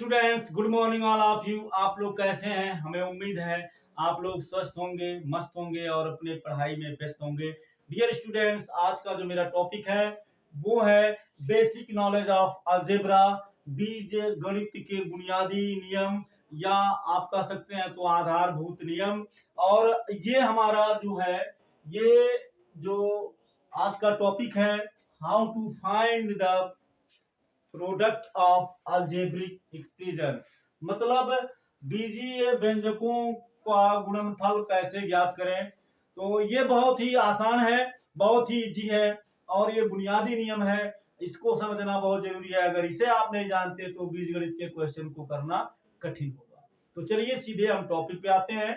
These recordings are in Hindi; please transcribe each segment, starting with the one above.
Students, good morning all of you. आप लोग कैसे हैं? हमें उम्मीद है आप लोग स्वस्थ होंगे, मस्त होंगे और अपने पढ़ाई में व्यस्त होंगे। डियर स्टूडेंट्स, आज का जो मेरा टॉपिक है वो है बेसिक नॉलेज ऑफ अलजेब्रा, बीज गणित के बुनियादी नियम, या आप कह सकते हैं तो आधारभूत नियम। और ये हमारा जो है, ये जो आज का टॉपिक है, how to find the product of algebraic expression, मतलब बीजीय व्यंजकों का गुणनफल कैसे ज्ञात करें। तो ये बहुत ही आसान है, बहुत ही इजी है और ये बुनियादी नियम है। इसको समझना बहुत जरूरी है। अगर इसे आप नहीं जानते तो बीजगणित के क्वेश्चन को करना कठिन होगा। तो चलिए सीधे हम टॉपिक पे आते हैं।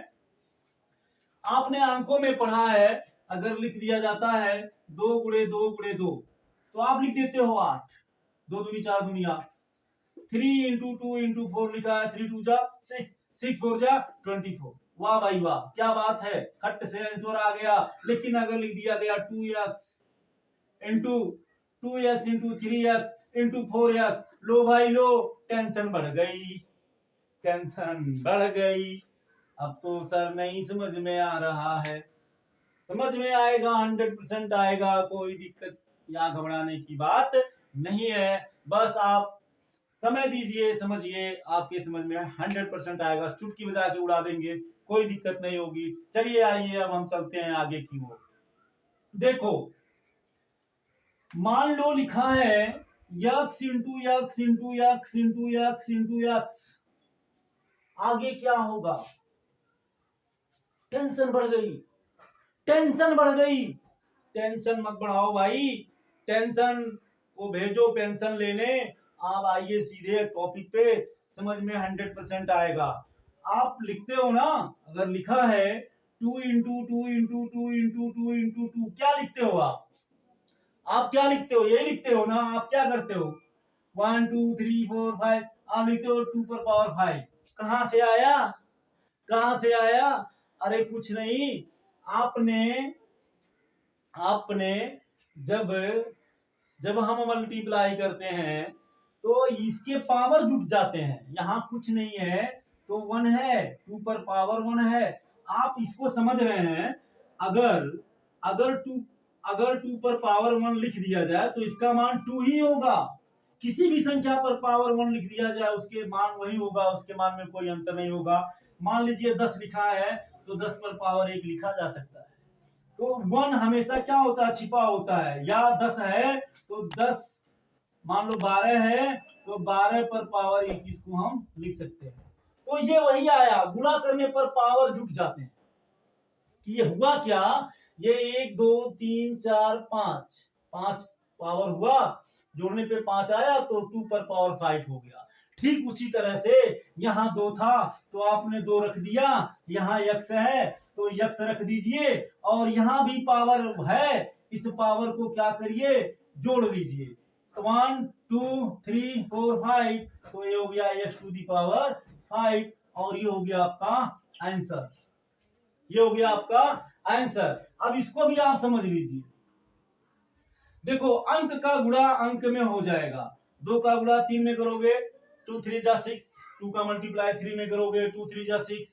आपने अंकों में पढ़ा है, अगर लिख दिया जाता है 2 गुणे 2 गुणे 2, तो आप लिख देते हो 8, 2 दूनी 4 दूनी 8। 3 इंटू 2 इंटू 4 लिखा है, 3 2 जा 6, 6 4 जा 24। वाह भाई वाह, क्या बात है, खट से आंसर आ गया। लेकिन अगर लिख दिया गया 2x into 2x into 3x into 4x, लो भाई लो, टेंशन बढ़ गई, टेंशन बढ़ गई। अब तो सर नहीं समझ में आ रहा है। समझ में आएगा, 100% आएगा, कोई दिक्कत या घबराने की बात नहीं है। बस आप समय दीजिए, समझिए, आपके समझ में 100% आएगा। चुटकी बजा के उड़ा देंगे, कोई दिक्कत नहीं होगी। चलिए आइए अब हम चलते हैं आगे की ओर। देखो, मान लो लिखा है x into x into x into x into x, आगे क्या होगा? टेंशन बढ़ गई, टेंशन बढ़ गई। टेंशन मत बढ़ाओ भाई, टेंशन को भेजो पेंशन लेने। आप आइए सीधे टॉपिक पे, समझ में 100% आएगा। आप लिखते हो ना, अगर लिखा है 2 इंटू 2 इंटू 2 इंटू 2 इंटू 2, क्या लिखते हो आप क्या लिखते हो? ये लिखते हो ना। आप क्या करते हो? 1 2 3 4 5, आप लिखते हो 2 पर पावर 5। कहां से आया, कहां से आया? अरे कुछ नहीं, आपने आपने जब जब हम मल्टीप्लाई करते हैं तो इसके पावर जुट जाते हैं। यहाँ कुछ नहीं है तो 1 है, 2 पर पावर 1 है। आप इसको समझ रहे हैं। अगर अगर 2 पर पावर 1 लिख दिया जाए तो इसका मान 2 ही होगा। किसी भी संख्या पर पावर 1 लिख दिया जाए उसके मान वही होगा, उसके मान में कोई अंतर नहीं होगा। मान लीजिए 10 लिखा है तो 10 पर पावर 1 लिखा जा सकता है। तो 1 हमेशा क्या होता है? छिपा होता है। या 10 है तो 10, मान लो 12 है तो 12 पर पावर 21 को हम लिख सकते हैं। तो ये वही आया, गुणा करने पर पावर जुट जाते हैं। कि ये हुआ क्या, ये 1 2 3 4 5, 5 पावर हुआ, जोड़ने पे 5 आया तो 2 पर पावर 5 हो गया। ठीक उसी तरह से यहाँ 2 था तो आपने 2 रख दिया, यहाँ x है तो x रख दीजिए, और यहाँ भी पावर है, इस पावर को क्या करिए, जोड़ लीजिए। 1 2 3 4 5, तो ये हो गया x टू दी पावर 5, और ये हो गया आपका आंसर। ये हो गया आपका आंसर। अब इसको भी आप समझ लीजिए। देखो, अंक का गुणा अंक में हो जाएगा। 2 का गुणा 3 में करोगे 2 3 जा 6, 2 का मल्टीप्लाई 3 में करोगे 2 3 जा 6,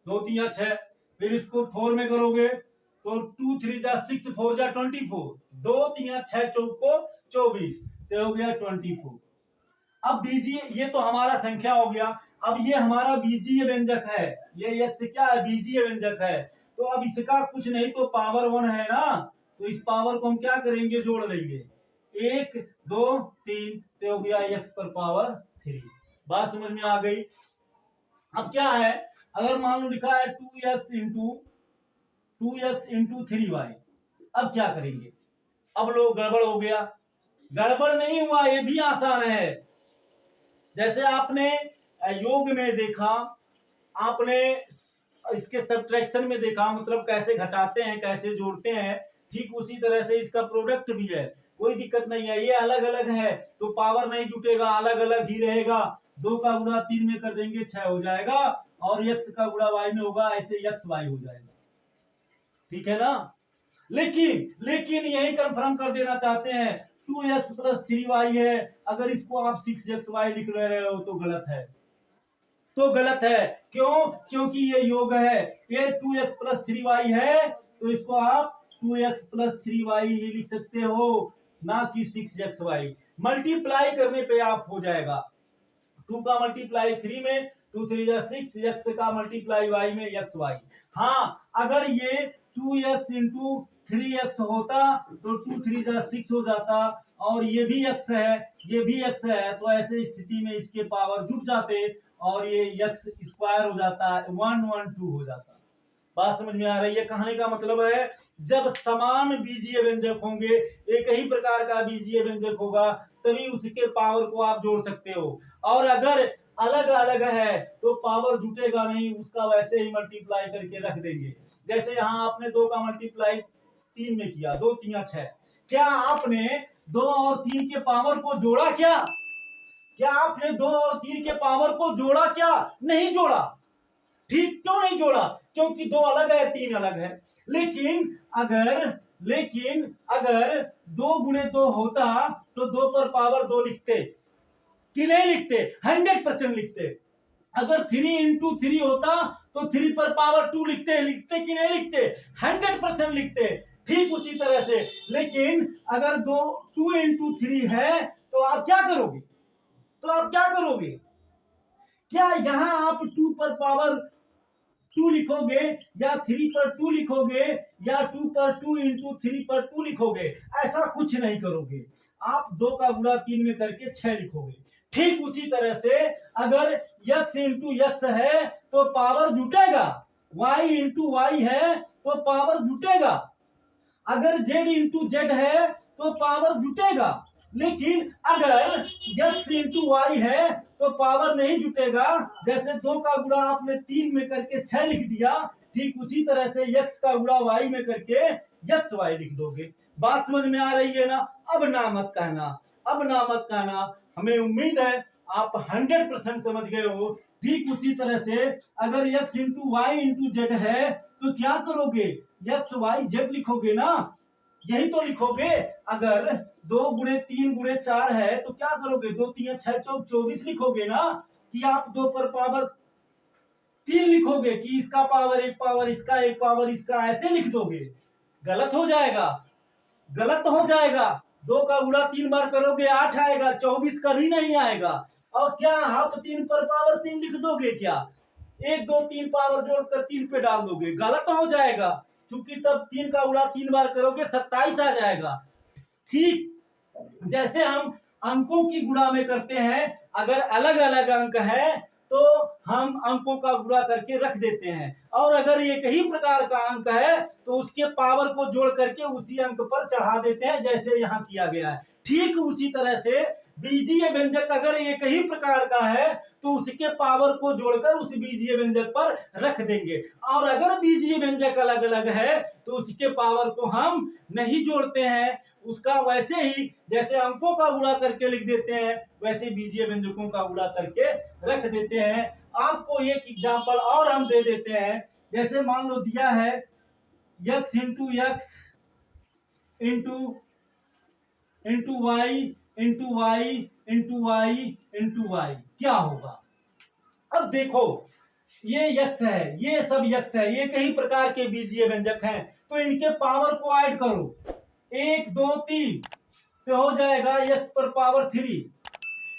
2 3 जा 6। फिर इसको 4 में करोगे तो 2 3 जा 6, 4 जा 24, 2 3 जा 6 चौको 24, तो हो गया 24। अब बीजीय, ये तो हमारा संख्या हो गया। अब ये हमारा बीजीय व्यंजक है, ये x क्या है? बीजीय व्यंजक है। तो अब इसका कुछ नहीं तो पावर 1 है ना, तो इस पावर को हम क्या करेंगे, जोड़ लेंगे। 1 2 3, तो हो गया x पर पावर 3। बात समझ में आ गई? अब क्या है, अगर मान लो लिखा है 2x इंटू 3y, अब क्या करेंगे? अब लोग गड़बड़ हो गया। गड़बड़ नहीं हुआ, ये भी आसान है। जैसे आपने योग में देखा, आपने इसके सब्ट्रैक्शन में देखा, मतलब कैसे घटाते हैं कैसे जोड़ते हैं, ठीक उसी तरह से इसका प्रोडक्ट भी है। कोई दिक्कत नहीं है। ये अलग अलग है तो पावर नहीं जुटेगा, अलग अलग ही रहेगा। 2 का गुणा 3 में कर देंगे 6 हो जाएगा, और x का गुणा y में होगा, ऐसे x y हो जाएगा। ठीक है ना? लेकिन यही कंफर्म कर देना चाहते हैं, 2x प्लस 3y है, अगर इसको आप 6xy लिख ले रहे हो तो गलत है, तो गलत है। क्यों? क्योंकि ये योग है, ये 2x प्लस 3y है, तो इसको आप 2x प्लस 3y ही लिख सकते हो, ना कि 6xy। मल्टीप्लाई करने पे आप हो जाएगा, 2 का मल्टीप्लाई 3 में, 2 3 जा 6, x का मल्टीप्लाई y में xy। हाँ, अगर ये 2x इंटू 3x होता तो 2 3 जा 6 हो जाता, और ये भी x है, ये भी x है, तो ऐसे स्थिति में इसके पावर जुट जाते और ये x स्क्वायर हो जाता, 1 1 2 हो जाता। बात समझ में आ रही है? कहने का मतलब है जब समान बीजीय व्यंजक होंगे, एक ही प्रकार का बीजीय व्यंजक होगा, तभी उसके पावर को आप जोड़ सकते हो। और अगर अलग अलग है तो पावर जुटेगा नहीं, उसका वैसे ही मल्टीप्लाई करके रख देंगे। जैसे यहाँ आपने 2 का मल्टीप्लाई 3 में किया, 2 3 6, क्या आपने 2 और 3 के पावर को जोड़ा? क्या आपने 2 और 3 के पावर को जोड़ा? क्या नहीं जोड़ा। ठीक, क्यों नहीं जोड़ा? क्योंकि 2 अलग है, 3 अलग है। लेकिन अगर 2 गुणे 2 होता तो 2 पर पावर 2 लिखते कि नहीं लिखते? 100% लिखते। अगर 3 इंटू 3 होता तो 3 पर पावर 2 लिखते कि नहीं लिखते? 100% लिखते। ठीक उसी तरह से, लेकिन अगर 2 इंटू 3 है तो आप क्या करोगे? क्या यहां आप 2 पर पावर 2 लिखोगे, या 3 पर 2 लिखोगे, या 2 पर 2 इंटू 3 पर 2 लिखोगे? ऐसा कुछ नहीं करोगे। आप 2 का गुणा 3 में करके 6 लिखोगे। ठीक उसी तरह से अगर x इंटू x है तो पावर जुटेगा, y इंटू y है तो पावर जुटेगा, अगर z इंटू z है तो पावर जुटेगा। लेकिन अगर x इंटू y है तो पावर नहीं जुटेगा। जैसे 2 का गुणा आपने 3 में करके 6 लिख दिया, ठीक उसी तरह से x का गुणा y में करके xy लिख दोगे। बात समझ में आ रही है ना? अब ना मत कहना, हमें उम्मीद है आप 100% समझ गए हो। ठीक उसी तरह से अगर x into y into z है तो क्या करोगे? x y z लिखोगे ना, यही तो लिखोगे। अगर 2 गुणे 3 गुणे 4 है तो क्या करोगे? 2 3 6 4 24 लिखोगे ना, कि आप 2 पर पावर 3 लिखोगे, कि इसका पावर 1 पावर इसका 1 पावर इसका, ऐसे लिख दोगे। गलत हो जाएगा। 2 का गुणा 3 बार करोगे 8 आएगा, 24 कभी नहीं आएगा। और क्या आप 3 पर पावर 3 लिख दोगे? क्या 1 2 3 पावर जोड़कर 3 पे डाल दोगे? गलत हो जाएगा, क्योंकि तब 3 का गुणा 3 बार करोगे 27 आ जाएगा। ठीक जैसे हम अंकों की गुणा में करते हैं, अगर अलग अलग अंक है तो हम अंकों का गुणा करके रख देते हैं, और अगर एक ही प्रकार का अंक है तो उसके पावर को जोड़ करके उसी अंक पर चढ़ा देते हैं, जैसे यहाँ किया गया है। ठीक उसी तरह से बीजीय व्यंजक अगर एक ही प्रकार का है तो उसके पावर को जोड़कर उस बीजीय व्यंजक पर रख देंगे, और अगर बीजीय व्यंजक अलग अलग है तो उसके पावर को हम नहीं जोड़ते हैं, उसका वैसे ही जैसे अंकों का गुणा करके लिख देते हैं, वैसे बीजीय व्यंजकों का गुणा करके रख देते हैं। आपको एक एग्जांपल और हम दे देते हैं। जैसे मान लो दिया है x into x into y into y into y into y, क्या होगा? अब देखो, ये x है, ये सब x है, ये कई प्रकार के बीजीय व्यंजक हैं, तो इनके पावर को ऐड करो। 1 2 3 पे हो जाएगा x पर पावर 3,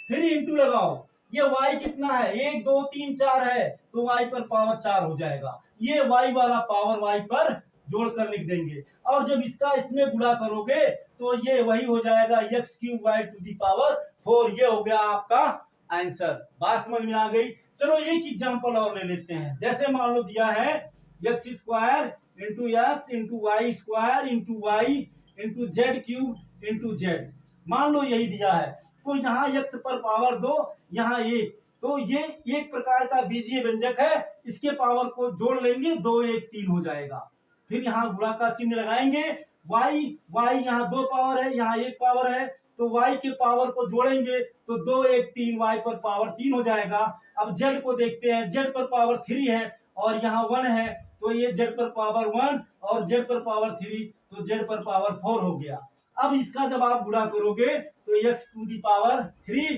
फिर इंटू लगाओ। ये y कितना है? 1 2 3 4 है, तो y पर पावर 4 हो जाएगा। ये y वाला पावर y पर जोड़कर लिख देंगे, और जब इसका इसमें गुणा करोगे तो ये वही हो जाएगा x cube y to the power 4। ये हो गया आपका आंसर। बात समझ में आ गई? चलो एक एग्जांपल और ले लेते हैं। जैसे मान लो दिया है x square into x into y square into y into z cube into z, मान लो यही दिया है। तो यहाँ x पर पावर 2, यहाँ 1, तो ये एक प्रकार का बीजीय व्यंजक है, इसके पावर को जोड़ लेंगे, 2 1 3 हो जाएगा। फिर यहाँ गुणा का चिन्ह लगाएंगे, y यहाँ 2 पावर है, यहाँ 1 पावर है, तो y के पावर को जोड़ेंगे तो 2 1 3 y पर पावर 3 हो जाएगा। अब z को देखते हैं, z पर पावर 3 है और यहाँ 1 है, तो ये z पर पावर 1 और z पर पावर 3, तो z पर पावर 4 हो गया। अब इसका जब आप गुणा करोगे तो x to the power 3,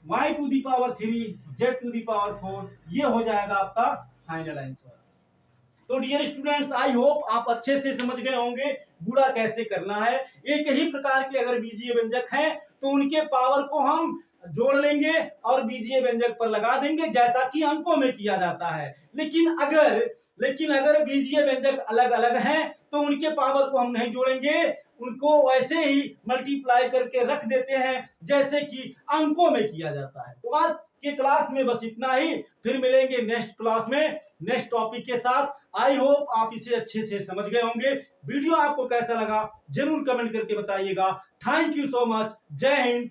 y to the power 3, z to the power 4, ये हो जाएगा आपका फाइनल आंसर। तो डियर स्टूडेंट्स, आई होप आप अच्छे से समझ गए होंगे गुणा कैसे करना है। एक ही प्रकार के अगर बीजीय व्यंजक हैं तो उनके पावर को हम जोड़ लेंगे और बीजीय व्यंजक पर लगा देंगे, जैसा कि अंकों में किया जाता है। लेकिन अगर बीजीय व्यंजक अलग अलग हैं तो उनके पावर को हम नहीं जोड़ेंगे, उनको वैसे ही मल्टीप्लाई करके रख देते हैं जैसे कि अंकों में किया जाता है। तो आज के क्लास में बस इतना ही, फिर मिलेंगे नेक्स्ट क्लास में नेक्स्ट टॉपिक के साथ। आई होप आप इसे अच्छे से समझ गए होंगे। वीडियो आपको कैसा लगा जरूर कमेंट करके बताइएगा। Thank you so much. जय हिंद,